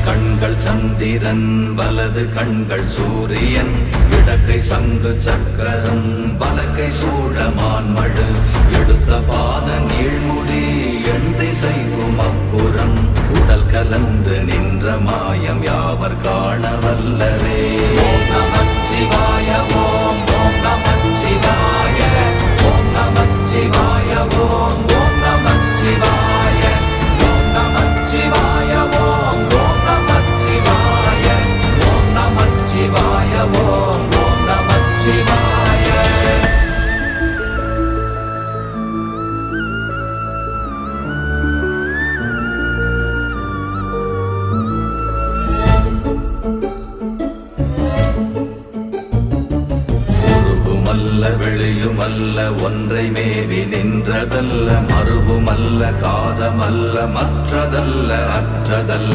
கண்கள் சந்திரன் வலது கண்கள் சூரியன் இடக்கை சங்கு சக்கரம் வலக்கை சூழமான்மழு எடுத்த பாத நீழ்முடி எண் திசைக்கும் அப்புறம் உடல் கலந்து நின்ற மாயம் யாவர் காண வல்லரே. ஓம் நமச்சிவாய ஓம் ஓம் நமச்சிவாய ஓம் நமச்சிவாய ஓம் ஓம் நமச்சிவாய ஓம் நமச்சிவாய ஓம் ஓம் நமச்சிவாய ஓம் நமச்சிவாய ஓம் ஓம் நமச்சிவாய. வெளியுமல்ல ஒன்றை மேவி நின்றதல்ல மறுவுமல்ல காதமல்ல மற்றதல்ல அற்றதல்ல